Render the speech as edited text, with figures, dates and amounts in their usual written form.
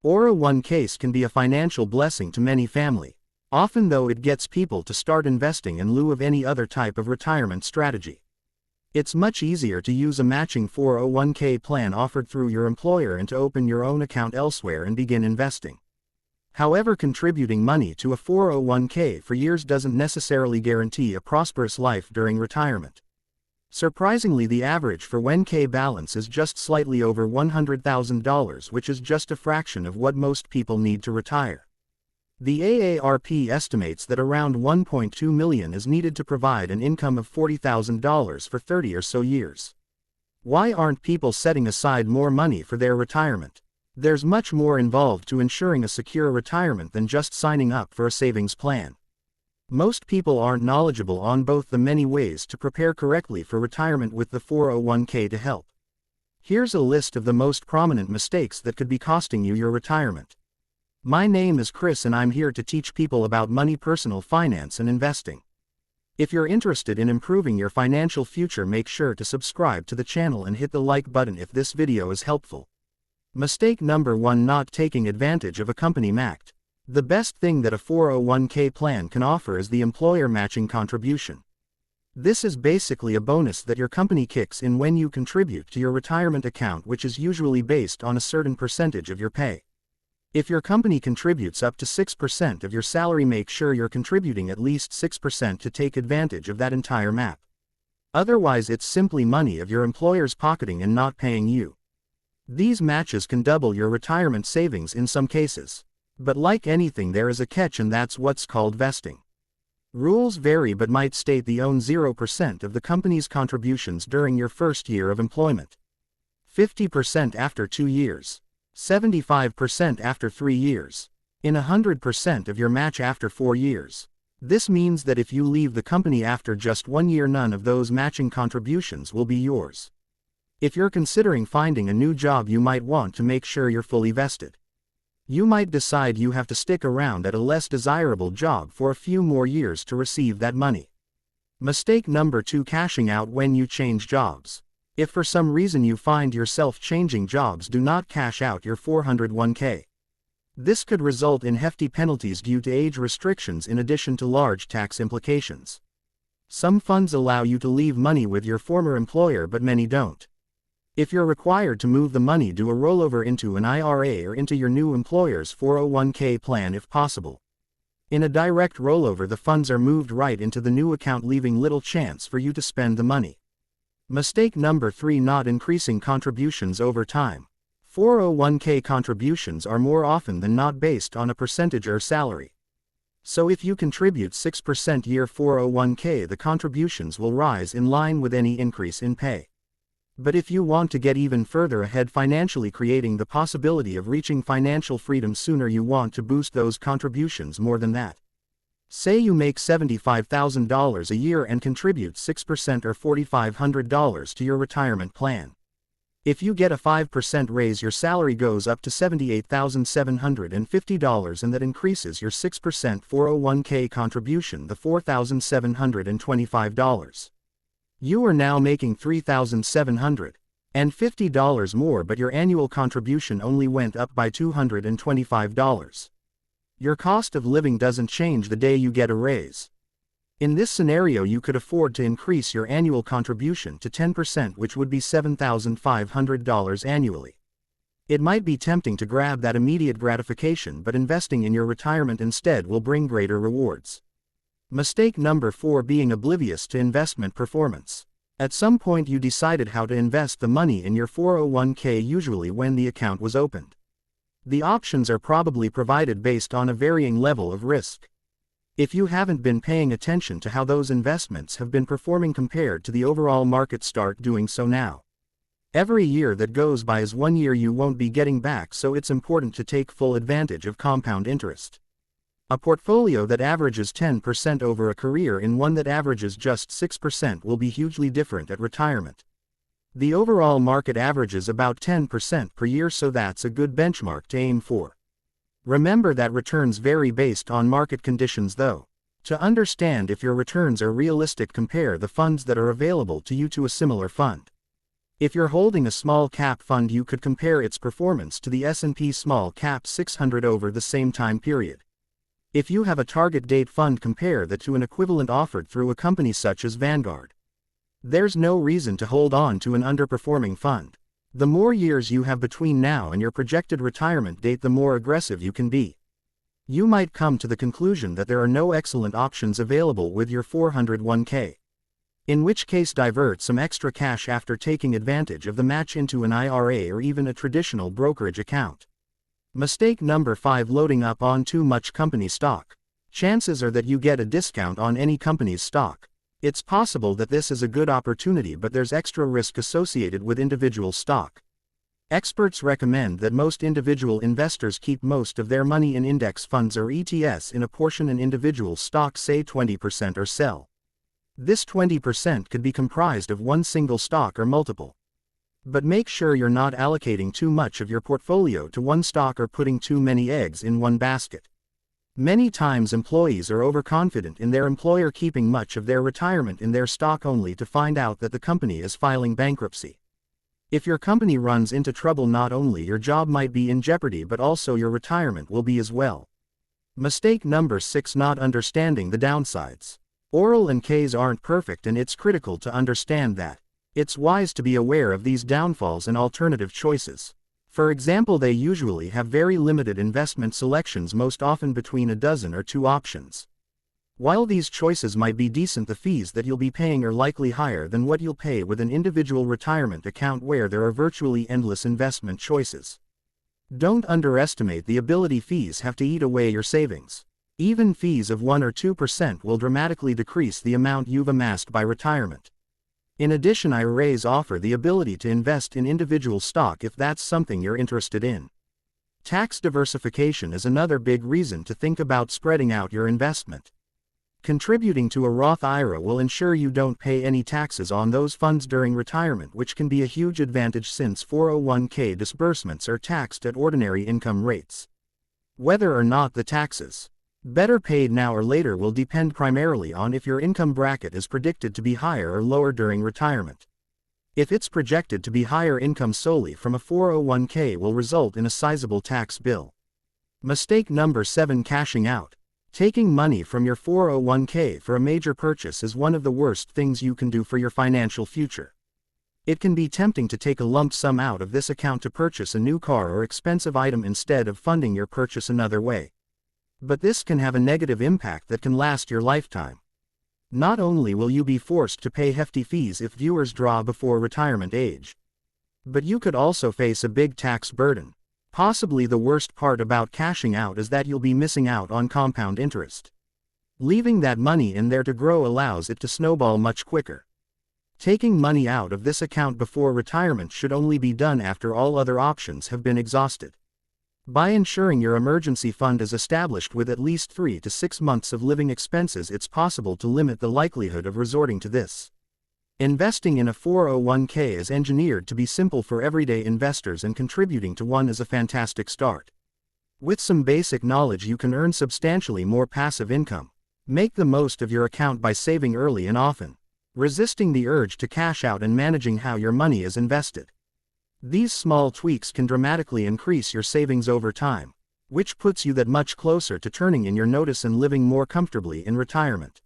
401ks can be a financial blessing to many families, often though it gets people to start investing in lieu of any other type of retirement strategy. It's much easier to use a matching 401k plan offered through your employer and to open your own account elsewhere and begin investing. However, contributing money to a 401k for years doesn't necessarily guarantee a prosperous life during retirement. Surprisingly, the average 401k balance is just slightly over $100,000, which is just a fraction of what most people need to retire. The AARP estimates that around 1.2 million is needed to provide an income of $40,000 for 30 or so years. Why aren't people setting aside more money for their retirement? There's much more involved to ensuring a secure retirement than just signing up for a savings plan. Most people aren't knowledgeable on both the many ways to prepare correctly for retirement with the 401k to help. Here's a list of the most prominent mistakes that could be costing you your retirement. My name is Chris and I'm here to teach people about money, personal finance and investing. If you're interested in improving your financial future, make sure to subscribe to the channel and hit the like button if this video is helpful. Mistake number 1: not taking advantage of a company match. The best thing that a 401k plan can offer is the employer matching contribution. This is basically a bonus that your company kicks in when you contribute to your retirement account, which is usually based on a certain percentage of your pay. If your company contributes up to 6% of your salary, make sure you're contributing at least 6% to take advantage of that entire map. Otherwise, it's simply money of your employer's pocketing and not paying you. These matches can double your retirement savings in some cases. But like anything, there is a catch, and that's what's called vesting. Rules vary but might state they own 0% of the company's contributions during your first year of employment, 50% after 2 years, 75% after 3 years, and 100% of your match after 4 years. This means that if you leave the company after just 1 year, none of those matching contributions will be yours. If you're considering finding a new job, you might want to make sure you're fully vested. You might decide you have to stick around at a less desirable job for a few more years to receive that money. Mistake number 2: cashing out when you change jobs. If for some reason you find yourself changing jobs, do not cash out your 401k. This could result in hefty penalties due to age restrictions in addition to large tax implications. Some funds allow you to leave money with your former employer, but many don't. If you're required to move the money, do a rollover into an IRA or into your new employer's 401k plan if possible. In a direct rollover, the funds are moved right into the new account, leaving little chance for you to spend the money. Mistake number 3: not increasing contributions over time. 401k contributions are more often than not based on a percentage or salary. So if you contribute 6% year 401k, the contributions will rise in line with any increase in pay. But if you want to get even further ahead financially, creating the possibility of reaching financial freedom sooner, you want to boost those contributions more than that. Say you make $75,000 a year and contribute 6% or $4,500 to your retirement plan. If you get a 5% raise, your salary goes up to $78,750, and that increases your 6% 401k contribution to $4,725. You are now making $3,750 more, but your annual contribution only went up by $225. Your cost of living doesn't change the day you get a raise. In this scenario, you could afford to increase your annual contribution to 10%, which would be $7,500 annually. It might be tempting to grab that immediate gratification, but investing in your retirement instead will bring greater rewards. Mistake number 4: being oblivious to investment performance. At some point you decided how to invest the money in your 401k, usually when the account was opened. The options are probably provided based on a varying level of risk. If you haven't been paying attention to how those investments have been performing compared to the overall market, start doing so now. Every year that goes by is 1 year you won't be getting back, so it's important to take full advantage of compound interest. A portfolio that averages 10% over a career and one that averages just 6% will be hugely different at retirement. The overall market averages about 10% per year, so that's a good benchmark to aim for. Remember that returns vary based on market conditions though. To understand if your returns are realistic, compare the funds that are available to you to a similar fund. If you're holding a small cap fund, you could compare its performance to the S&P Small Cap 600 over the same time period. If you have a target date fund, compare that to an equivalent offered through a company such as Vanguard. There's no reason to hold on to an underperforming fund. The more years you have between now and your projected retirement date, the more aggressive you can be. You might come to the conclusion that there are no excellent options available with your 401k. In which case, divert some extra cash after taking advantage of the match into an IRA or even a traditional brokerage account. Mistake number 5: loading up on too much company stock. Chances are that you get a discount on any company's stock. It's possible that this is a good opportunity, but there's extra risk associated with individual stock. Experts recommend that most individual investors keep most of their money in index funds or ETFs in a portion in individual stocks, say 20%, or sell. This 20% could be comprised of one single stock or multiple. But make sure you're not allocating too much of your portfolio to one stock or putting too many eggs in one basket. Many times employees are overconfident in their employer keeping much of their retirement in their stock, only to find out that the company is filing bankruptcy. If your company runs into trouble, not only your job might be in jeopardy, but also your retirement will be as well. Mistake number 6: not understanding the downsides. Oral and Ks aren't perfect, and it's critical to understand that. It's wise to be aware of these downfalls and alternative choices. For example, they usually have very limited investment selections, most often between a dozen or two options. While these choices might be decent, the fees that you'll be paying are likely higher than what you'll pay with an individual retirement account where there are virtually endless investment choices. Don't underestimate the ability fees have to eat away your savings. Even fees of 1 or 2% will dramatically decrease the amount you've amassed by retirement. In addition, IRAs offer the ability to invest in individual stock if that's something you're interested in. Tax diversification is another big reason to think about spreading out your investment. Contributing to a Roth IRA will ensure you don't pay any taxes on those funds during retirement, which can be a huge advantage since 401k disbursements are taxed at ordinary income rates. Whether or not the taxes better paid now or later will depend primarily on if your income bracket is predicted to be higher or lower during retirement. If it's projected to be higher, income solely from a 401k will result in a sizable tax bill. Mistake number 7: cashing out. Taking money from your 401k for a major purchase is one of the worst things you can do for your financial future. It can be tempting to take a lump sum out of this account to purchase a new car or expensive item instead of funding your purchase another way. But this can have a negative impact that can last your lifetime. Not only will you be forced to pay hefty fees if viewers draw before retirement age, but you could also face a big tax burden. Possibly the worst part about cashing out is that you'll be missing out on compound interest. Leaving that money in there to grow allows it to snowball much quicker. Taking money out of this account before retirement should only be done after all other options have been exhausted. By ensuring your emergency fund is established with at least 3 to 6 months of living expenses, it's possible to limit the likelihood of resorting to this. Investing in a 401k is engineered to be simple for everyday investors, and contributing to one is a fantastic start. With some basic knowledge, you can earn substantially more passive income. Make the most of your account by saving early and often, resisting the urge to cash out, and managing how your money is invested. These small tweaks can dramatically increase your savings over time, which puts you that much closer to turning in your notice and living more comfortably in retirement.